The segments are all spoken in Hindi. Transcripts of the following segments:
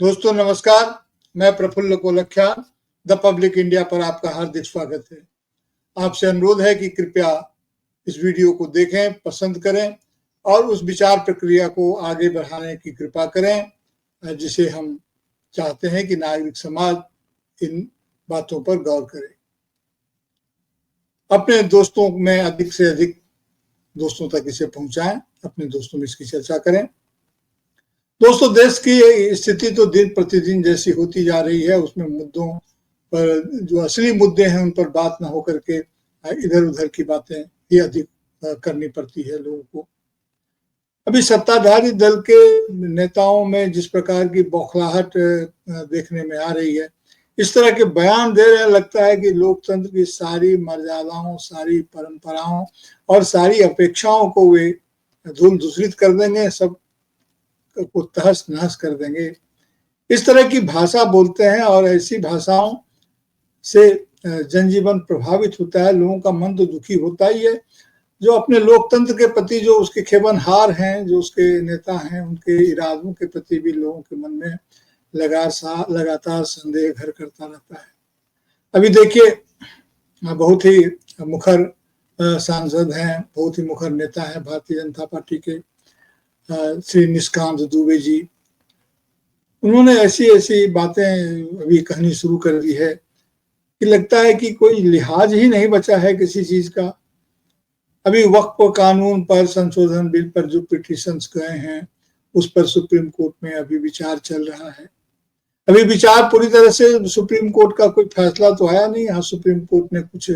दोस्तों नमस्कार। मैं प्रफुल्ल कोलख्या द पब्लिक इंडिया पर आपका हार्दिक स्वागत है। आपसे अनुरोध है कि कृपया इस वीडियो को देखें, पसंद करें और उस विचार प्रक्रिया को आगे बढ़ाने की कृपा करें जिसे हम चाहते हैं कि नागरिक समाज इन बातों पर गौर करे। अपने दोस्तों में अधिक से अधिक दोस्तों तक इसे पहुंचाएं, अपने दोस्तों में इसकी चर्चा करें। दोस्तों, देश की स्थिति तो दिन प्रतिदिन जैसी होती जा रही है, उसमें मुद्दों पर जो असली मुद्दे हैं उन पर बात न होकर के इधर उधर की बातें ही अधिक करनी पड़ती है लोगों को। अभी सत्ताधारी दल के नेताओं में जिस प्रकार की बौखलाहट देखने में आ रही है, इस तरह के बयान दे रहे हैं, लगता है कि लोकतंत्र की सारी मर्यादाओं, सारी परंपराओं और सारी अपेक्षाओं को वे धूल धूसरित कर देंगे, सब को तहस नहस कर देंगे। इस तरह की भाषा बोलते हैं और ऐसी भाषाओं से जनजीवन प्रभावित होता है। लोगों का मन तो दुखी होता ही है। जो अपने लोकतंत्र के प्रति जो उसके खेबनहार हैं, जो उसके नेता हैं, उनके इरादों के प्रति भी लोगों के मन में लगातार संदेह घर करता रहता है। अभी देखिए, बहुत ही मुखर सांसद हैं, बहुत ही मुखर नेता हैं भारतीय जनता पार्टी के श्री निशिकांत दुबे जी। उन्होंने ऐसी ऐसी बातें अभी कहनी शुरू कर दी है कि लगता है कि कोई लिहाज ही नहीं बचा है किसी चीज का। अभी वक्फ कानून पर संशोधन बिल पर जो पिटीशंस गए हैं, उस पर सुप्रीम कोर्ट में अभी विचार चल रहा है। अभी विचार पूरी तरह से सुप्रीम कोर्ट का कोई फैसला तो आया नहीं। हाँ, सुप्रीम कोर्ट ने कुछ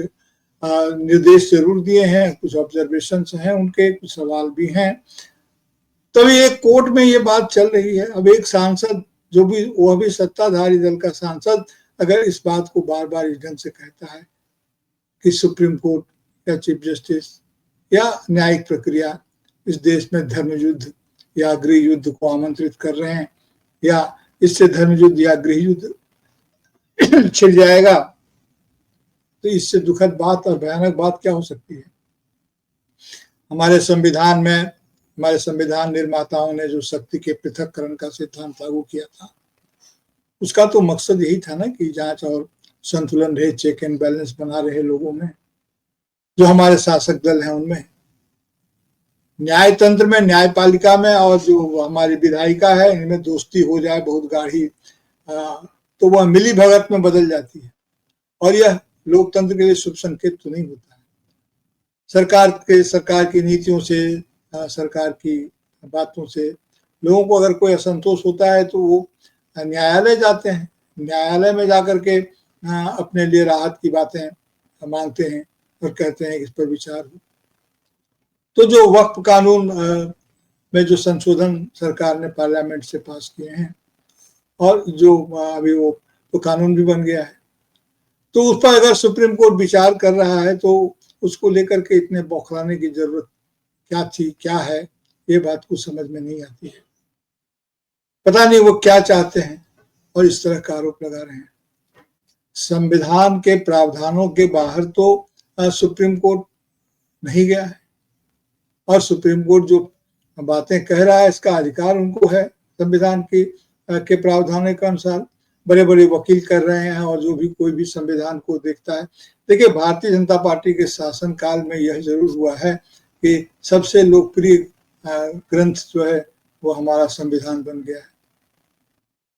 निर्देश जरूर दिए हैं, कुछ ऑब्जर्वेशंस हैं उनके, कुछ सवाल भी हैं। तभी एक कोर्ट में ये बात चल रही है। अब एक सांसद, जो भी वह भी सत्ताधारी दल का सांसद, अगर इस बात को बार बार इस ढंग से कहता है कि सुप्रीम कोर्ट या चीफ जस्टिस या न्यायिक प्रक्रिया इस देश में धर्म युद्ध या गृह युद्ध को आमंत्रित कर रहे हैं या इससे धर्म युद्ध या गृह युद्ध छिड़ जाएगा, तो इससे दुखद बात और भयानक बात क्या हो सकती है। हमारे संविधान निर्माताओं ने जो शक्ति के पृथक्करण का सिद्धांत लागू किया था, उसका तो मकसद यही था ना कि जांच और संतुलन रहे, चेक एंड बैलेंस बना रहे लोगों में, जो हमारे शासक दल हैं उनमें, न्यायतंत्र में, न्यायपालिका में, और जो हमारी विधायिका है, इनमें दोस्ती हो जाए बहुत गाढ़ी तो वह मिली भगत में बदल जाती है। और यह लोकतंत्र के लिए शुभ संकेत तो नहीं होता है। सरकार की नीतियों से, सरकार की बातों से लोगों को अगर कोई असंतोष होता है तो वो न्यायालय जाते हैं। न्यायालय में जाकर के अपने लिए राहत की बातें मांगते हैं और कहते हैं कि इस पर विचार हो। तो जो वक्फ कानून में जो संशोधन सरकार ने पार्लियामेंट से पास किए हैं और जो अभी वो तो कानून भी बन गया है, तो उस पर अगर सुप्रीम कोर्ट विचार कर रहा है तो उसको लेकर के इतने बौखलाने की जरूरत क्या थी, क्या है, ये बात को समझ में नहीं आती है। पता नहीं वो क्या चाहते हैं और इस तरह का आरोप लगा रहे हैं। संविधान के प्रावधानों के बाहर तो सुप्रीम कोर्ट नहीं गया है और सुप्रीम कोर्ट जो बातें कह रहा है इसका अधिकार उनको है संविधान के प्रावधानों के अनुसार। बड़े बड़े वकील कर रहे हैं और जो भी कोई भी संविधान को देखता है। देखिए, भारतीय जनता पार्टी के शासन काल में यह जरूर हुआ है कि सबसे लोकप्रिय ग्रंथ जो है वो हमारा संविधान बन गया है।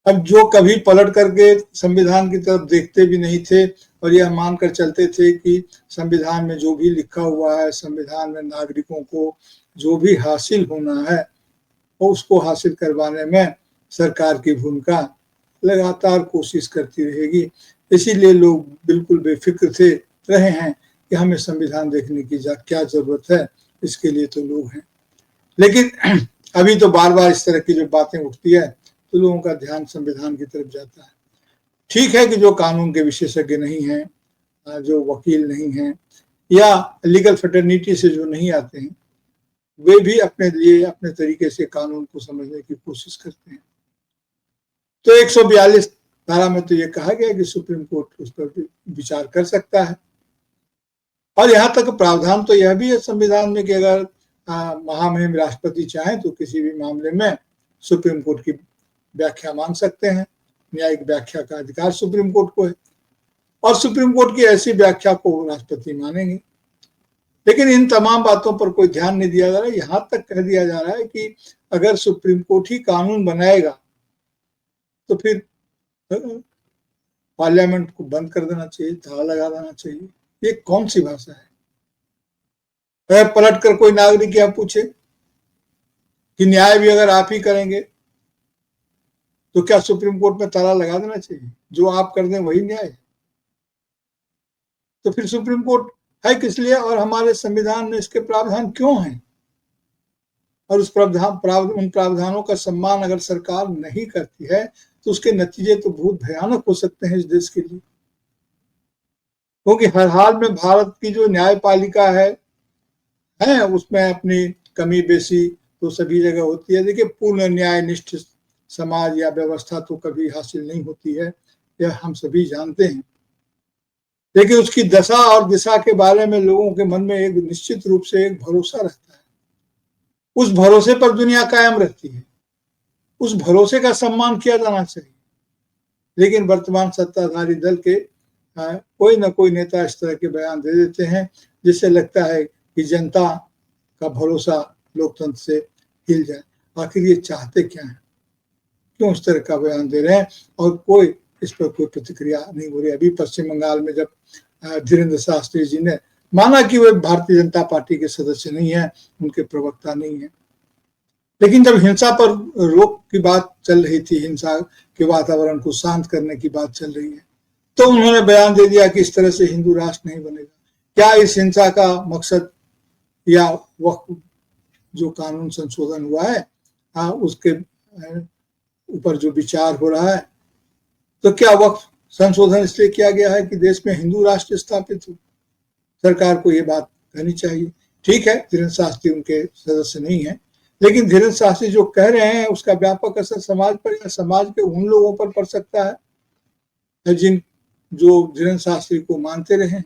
अब जो कभी पलट करके संविधान की तरफ देखते भी नहीं थे और यह मानकर चलते थे कि संविधान में जो भी लिखा हुआ है, संविधान में नागरिकों को जो भी हासिल होना है वो उसको हासिल करवाने में सरकार की भूमिका लगातार कोशिश करती रहेगी। इसीलिए लोग बिल्कुल बेफिक्र रहे हैं कि हमें संविधान देखने की क्या जरूरत है, इसके लिए तो लोग हैं। लेकिन अभी तो बार बार इस तरह की जो बातें उठती है तो लोगों का ध्यान संविधान की तरफ जाता है। ठीक है कि जो कानून के विशेषज्ञ नहीं हैं, जो वकील नहीं हैं या लीगल फ्रेटर्निटी से जो नहीं आते हैं, वे भी अपने लिए अपने तरीके से कानून को समझने की कोशिश करते हैं। तो 142 धारा में तो ये कहा गया कि सुप्रीम कोर्ट उस पर विचार कर सकता है। और यहाँ तक प्रावधान तो यह भी है संविधान में कि अगर महामहिम राष्ट्रपति चाहें तो किसी भी मामले में सुप्रीम कोर्ट की व्याख्या मांग सकते हैं। न्यायिक व्याख्या का अधिकार सुप्रीम कोर्ट को है और सुप्रीम कोर्ट की ऐसी व्याख्या को राष्ट्रपति मानेंगे। लेकिन इन तमाम बातों पर कोई ध्यान नहीं दिया जा रहा है। यहां तक कह दिया जा रहा है कि अगर सुप्रीम कोर्ट ही कानून बनाएगा तो फिर पार्लियामेंट को बंद कर देना चाहिए, ताला लगा देना चाहिए। ये कौन सी भाषा है? अगर पलट कर कोई नागरिक यह पूछे कि न्याय भी अगर आप ही करेंगे तो क्या सुप्रीम कोर्ट में ताला लगा देना चाहिए? जो आप कर दें वही न्याय? तो फिर सुप्रीम कोर्ट है किस लिए और हमारे संविधान में इसके प्रावधान क्यों हैं? और उन प्रावधानों का सम्मान अगर सरकार नहीं करती है तो उसके नतीजे तो बहुत भयानक हो सकते हैं इस देश के लिए। क्योंकि हर हाल में भारत की जो न्यायपालिका है उसमें अपनी कमी बेसी तो सभी जगह होती है। देखिए, पूर्ण न्यायनिष्ठ समाज या व्यवस्था तो कभी हासिल नहीं होती है, यह हम सभी जानते हैं। लेकिन उसकी दशा और दिशा के बारे में लोगों के मन में एक निश्चित रूप से एक भरोसा रहता है। उस भरोसे पर दुनिया कायम रहती है, उस भरोसे का सम्मान किया जाना चाहिए। लेकिन वर्तमान सत्ताधारी दल के कोई ना कोई नेता इस तरह के बयान दे देते हैं जिससे लगता है कि जनता का भरोसा लोकतंत्र से हिल जाए। आखिर ये चाहते क्या हैं? क्यों इस तरह का बयान दे रहे हैं? और कोई इस पर कोई प्रतिक्रिया नहीं हो रही। अभी पश्चिम बंगाल में जब धीरेन्द्र शास्त्री जी ने माना कि वे भारतीय जनता पार्टी के सदस्य नहीं है, उनके प्रवक्ता नहीं है, लेकिन जब हिंसा पर रोक की बात चल रही थी, हिंसा के वातावरण को शांत करने की बात चल रही है, तो उन्होंने बयान दे दिया कि इस तरह से हिंदू राष्ट्र नहीं बनेगा। क्या इस हिंसा का मकसद या वक्फ जो कानून संशोधन हुआ है उसके ऊपर जो विचार हो रहा है, तो क्या वक्फ संशोधन इसलिए किया गया है कि देश में हिंदू राष्ट्र स्थापित हो? सरकार को ये बात कहनी चाहिए। ठीक है, धीरेन्द्र शास्त्री उनके सदस्य नहीं है, लेकिन धीरेन्द्र शास्त्री जो कह रहे हैं उसका व्यापक असर समाज पर या समाज के उन लोगों पर पड़ सकता है जो धीरेन्द्र शास्त्री को मानते रहे।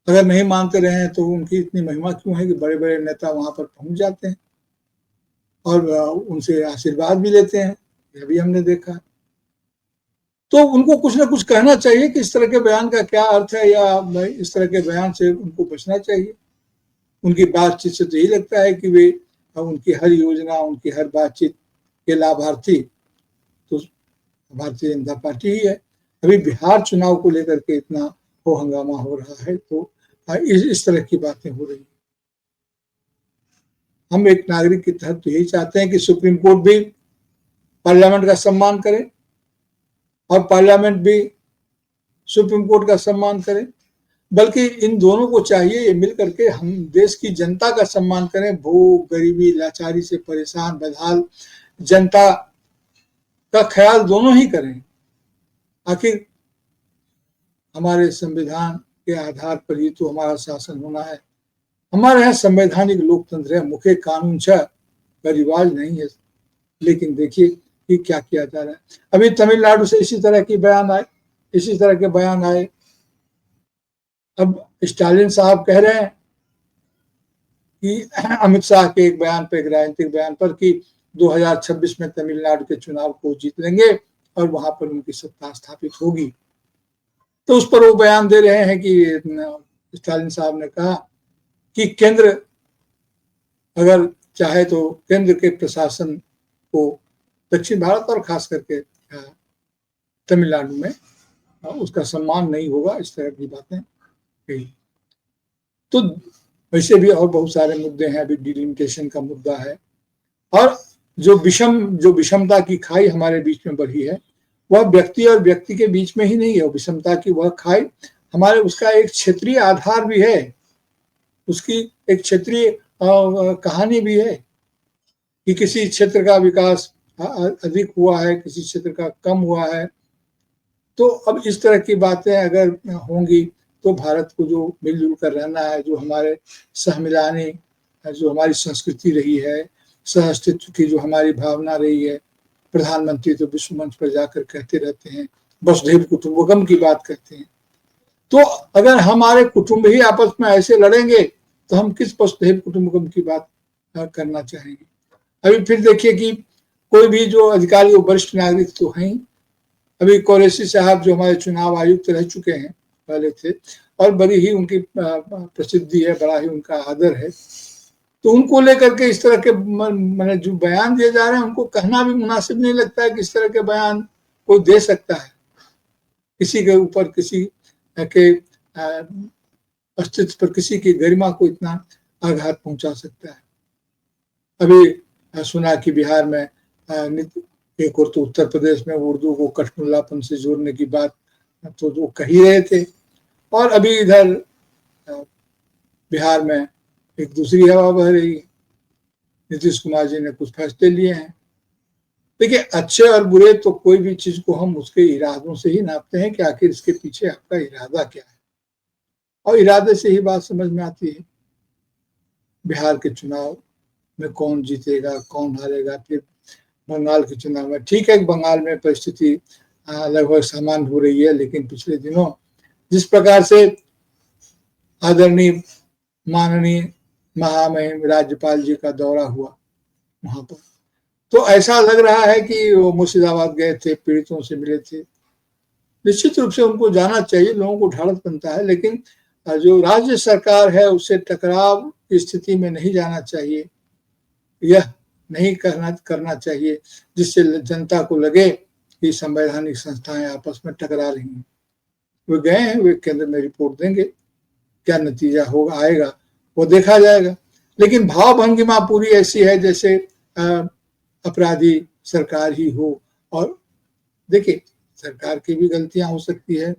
अगर नहीं मानते रहे तो उनकी इतनी महिमा क्यों है कि बड़े बड़े नेता वहां पर पहुंच जाते हैं और उनसे आशीर्वाद भी लेते हैं, यह भी हमने देखा। तो उनको कुछ ना कुछ कहना चाहिए कि इस तरह के बयान का क्या अर्थ है, या इस तरह के बयान से उनको बचना चाहिए। उनकी बातचीत से तो यही लगता है कि वे उनकी हर योजना, उनकी हर बातचीत के लाभार्थी तो भारतीय जनता पार्टी ही है। अभी बिहार चुनाव को लेकर के इतना हो हंगामा हो रहा है, तो इस तरह की बातें हो रही हैं। हम एक नागरिक के तहत तो यही चाहते हैं कि सुप्रीम कोर्ट भी पार्लियामेंट का सम्मान करे और पार्लियामेंट भी सुप्रीम कोर्ट का सम्मान करे। बल्कि इन दोनों को चाहिए ये मिल करके हम देश की जनता का सम्मान करें। भूख, गरीबी, लाचारी से परेशान बदहाल जनता का ख्याल दोनों ही करें। आखिर हमारे संविधान के आधार पर ही तो हमारा शासन होना है। हमारे यहाँ संवैधानिक लोकतंत्र है, मुखे कानून का रिवाज नहीं है। लेकिन देखिए कि क्या किया जा रहा है। अभी तमिलनाडु से इसी तरह के बयान आए। अब स्टालिन साहब कह रहे हैं कि अमित शाह के एक बयान पर, एक राजनीतिक बयान पर, कि 2026 में तमिलनाडु के चुनाव को जीत लेंगे और वहां पर उनकी सत्ता स्थापित होगी। तो उस पर वो बयान दे रहे हैं कि स्टालिन साहब ने कहा कि केंद्र अगर चाहे तो केंद्र के प्रशासन को दक्षिण भारत और खास करके तमिलनाडु में उसका सम्मान नहीं होगा। इस तरह की बातें कही। तो वैसे भी और बहुत सारे मुद्दे हैं। अभी डिलिमिटेशन का मुद्दा है और जो विषमता की खाई हमारे बीच में बढ़ी है वह व्यक्ति और व्यक्ति के बीच में ही नहीं है। विषमता की वह खाई हमारे, उसका एक क्षेत्रीय आधार भी है, उसकी एक क्षेत्रीय कहानी भी है कि किसी क्षेत्र का विकास अधिक हुआ है, किसी क्षेत्र का कम हुआ है। तो अब इस तरह की बातें अगर होंगी तो भारत को जो मिलजुल कर रहना है, जो हमारे सहमिलानी, जो हमारी संस्कृति रही है, सहअस्तित्व की जो हमारी भावना रही है, प्रधानमंत्री तो विश्व मंच पर जाकर कहते रहते हैं, वसुधैव कुटुंबकम की बात करते हैं। तो अगर हमारे कुटुंब ही आपस में ऐसे लड़ेंगे तो हम किस वसुधैव कुटुंबकम की बात करना चाहेंगे। अभी फिर देखिए कि कोई भी जो अधिकारी वो वरिष्ठ नागरिक तो हैं ही। अभी कुरैशी साहब जो हमारे चुनाव आयुक्त रह चुके हैं, पहले थे, और बड़ी ही उनकी प्रसिद्धि है, बड़ा ही उनका आदर है। तो उनको लेकर के इस तरह के मैंने जो बयान दिए जा रहे हैं, उनको कहना भी मुनासिब नहीं लगता है कि इस तरह के बयान कोई दे सकता है, किसी के ऊपर, किसी के अस्तित्व पर, किसी की गरिमा को इतना आघात पहुंचा सकता है। अभी सुना कि बिहार में एक और तो उत्तर प्रदेश में उर्दू को कठमुल्लापन से जोड़ने की बात तो वो कह ही रहे थे, और अभी इधर बिहार में एक दूसरी हवा बह रही है। नीतीश कुमार जी ने कुछ फैसले लिए हैं। देखिए, अच्छे और बुरे तो कोई भी चीज को हम उसके इरादों से ही नापते हैं कि आखिर इसके पीछे आपका इरादा क्या है, और इरादे से ही बात समझ में आती है। बिहार के चुनाव में कौन जीतेगा, कौन हारेगा, फिर बंगाल के चुनाव में, ठीक है, बंगाल में परिस्थिति लगभग सामान्य हो रही है, लेकिन पिछले दिनों जिस प्रकार से आदरणीय माननीय महामहिम राज्यपाल जी का दौरा हुआ वहां पर, तो ऐसा लग रहा है कि वो मुर्शिदाबाद गए थे, पीड़ितों से मिले थे। निश्चित रूप से उनको जाना चाहिए, लोगों को ढाढ़स बनता है, लेकिन जो राज्य सरकार है उससे टकराव की स्थिति में नहीं जाना चाहिए। यह नहीं करना चाहिए जिससे जनता को लगे कि संवैधानिक संस्थाएं आपस में टकरा रही हैं। वे गए हैं, वे केंद्र में रिपोर्ट देंगे, क्या नतीजा होगा आएगा वो देखा जाएगा। लेकिन भाव भंगिमा पूरी ऐसी है जैसे अपराधी सरकार ही हो। और देखिए, सरकार की भी गलतियां हो सकती है,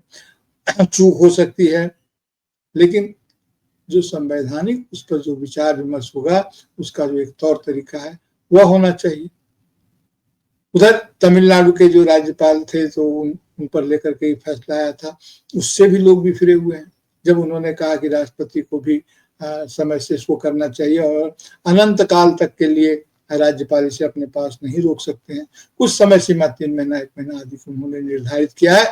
चूक हो सकती है, लेकिन जो संवैधानिक उस पर जो विचार विमर्श होगा, उसका जो एक तौर तरीका है वह होना चाहिए। उधर तमिलनाडु के जो राज्यपाल थे तो उन पर लेकर के फैसला आया था, उससे भी लोग बिफरे हुए हैं। जब उन्होंने कहा कि राष्ट्रपति को भी समय से इसको करना चाहिए और अनंत काल तक के लिए राज्यपाल इसे अपने पास नहीं रोक सकते हैं, कुछ समय सीमा 3 महीना 1 महीना आदि उन्होंने निर्धारित किया है,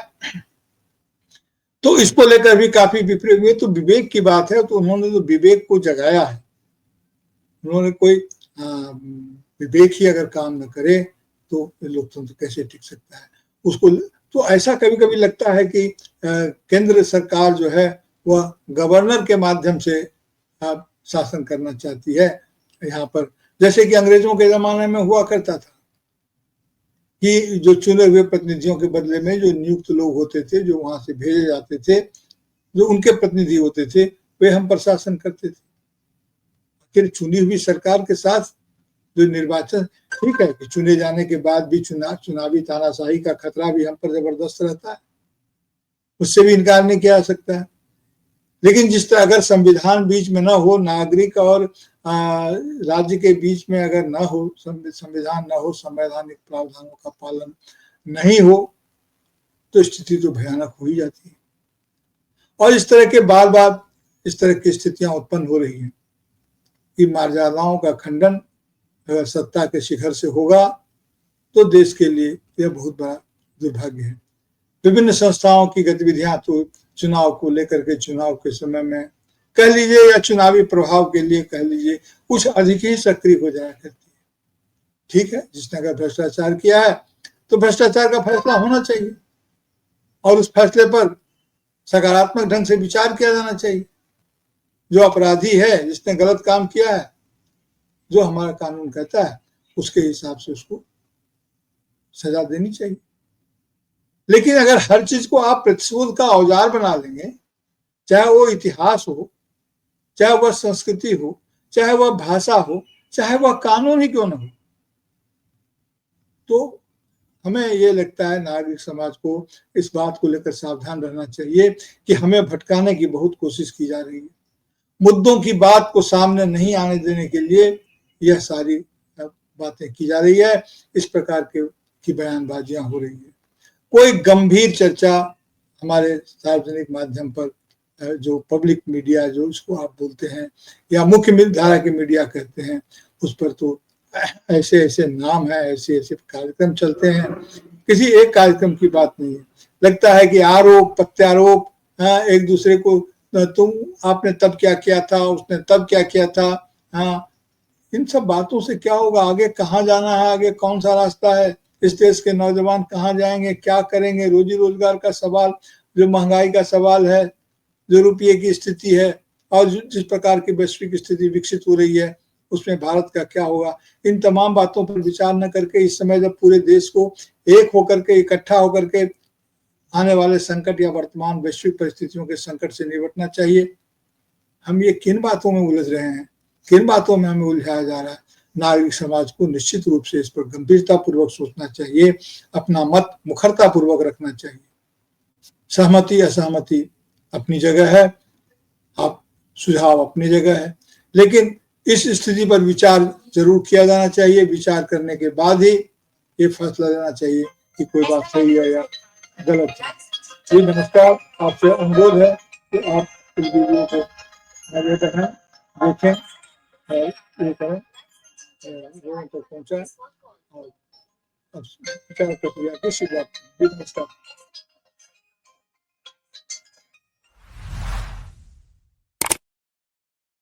तो इसको लेकर भी काफी विपरीत हुए। तो विवेक की बात है, तो उन्होंने तो विवेक को जगाया है। उन्होंने कोई विवेक ही अगर काम न करे तो लोकतंत्र कैसे टिक सकता है उसको। तो ऐसा कभी कभी लगता है कि केंद्र सरकार जो है वह गवर्नर के माध्यम से शासन करना चाहती है यहाँ पर, जैसे कि अंग्रेजों के जमाने में हुआ करता था कि जो चुने हुए प्रतिनिधियों के बदले में जो नियुक्त लोग होते थे, जो वहां से भेजे जाते थे, जो उनके प्रतिनिधि होते थे, वे हम पर शासन करते थे। फिर चुनी हुई सरकार के साथ जो निर्वाचन, ठीक है कि चुने जाने के बाद भी चुनावी तानाशाही का खतरा भी हम पर जबरदस्त रहता है, उससे भी इनकार नहीं किया जा सकता है। लेकिन जिस तरह अगर संविधान बीच में ना हो, नागरिक और राज्य के बीच में अगर ना हो, संविधान ना हो, संवैधानिक प्रावधानों का पालन नहीं हो, तो स्थिति तो भयानक हो ही जाती है। और इस तरह के बार बार इस तरह की स्थितियां उत्पन्न हो रही हैं कि मर्यादाओं का खंडन अगर सत्ता के शिखर से होगा तो देश के लिए यह बहुत बड़ा दुर्भाग्य है। विभिन्न संस्थाओं की गतिविधियां तो चुनाव को लेकर के, चुनाव के समय में कह लीजिए या चुनावी प्रभाव के लिए कह लीजिए, कुछ अधिक ही सक्रिय हो जाया करती है। ठीक है, जिसने अगर भ्रष्टाचार किया है तो भ्रष्टाचार का फैसला होना चाहिए और उस फैसले पर सकारात्मक ढंग से विचार किया जाना चाहिए। जो अपराधी है, जिसने गलत काम किया है, जो हमारा कानून कहता है उसके हिसाब से उसको सजा देनी चाहिए। लेकिन अगर हर चीज को आप प्रतिशोध का औजार बना लेंगे, चाहे वो इतिहास हो, चाहे वह संस्कृति हो, चाहे वह भाषा हो, चाहे वह कानून ही क्यों न हो, तो हमें ये लगता है नागरिक समाज को इस बात को लेकर सावधान रहना चाहिए कि हमें भटकाने की बहुत कोशिश की जा रही है। मुद्दों की बात को सामने नहीं आने देने के लिए यह सारी बातें की जा रही है, इस प्रकार की बयानबाजियां हो रही है। कोई गंभीर चर्चा हमारे सार्वजनिक माध्यम पर, जो पब्लिक मीडिया जो उसको आप बोलते हैं या मुख्य धारा के मीडिया कहते हैं, उस पर तो ऐसे ऐसे नाम है, ऐसे ऐसे कार्यक्रम चलते हैं, किसी एक कार्यक्रम की बात नहीं है। लगता है कि आरोप प्रत्यारोप, एक दूसरे को तुम आपने तब क्या किया था, उसने तब क्या किया था, हाँ, इन सब बातों से क्या होगा, आगे कहाँ जाना है, आगे कौन सा रास्ता है, इस देश के नौजवान कहाँ जाएंगे, क्या करेंगे, रोजी रोजगार का सवाल, जो महंगाई का सवाल है, जो रुपये की स्थिति है, और जिस प्रकार की वैश्विक स्थिति विकसित हो रही है उसमें भारत का क्या होगा, इन तमाम बातों पर विचार न करके इस समय जब पूरे देश को एक होकर के, इकट्ठा होकर के आने वाले संकट या वर्तमान वैश्विक परिस्थितियों के संकट से निपटना चाहिए। हम ये किन बातों में उलझ रहे हैं, किन बातों में हमें उलझाया जा रहा है। नागरिक समाज को निश्चित रूप से इस पर गंभीरता पूर्वक सोचना चाहिए, अपना मत मुखरता पूर्वक रखना चाहिए। सहमति असहमति अपनी जगह है, आप सुझाव अपनी जगह है, लेकिन इस स्थिति पर विचार जरूर किया जाना चाहिए। विचार करने के बाद ही ये फैसला लेना चाहिए कि कोई बात सही है या गलत है। जी नमस्कार, आपसे अनुरोध है कि आप इस वीडियो को नजर रखें, देखें और ये करें, लोगों तक पहुंचाएं और विचार प्रक्रिया की शुरुआत करें। नमस्कार।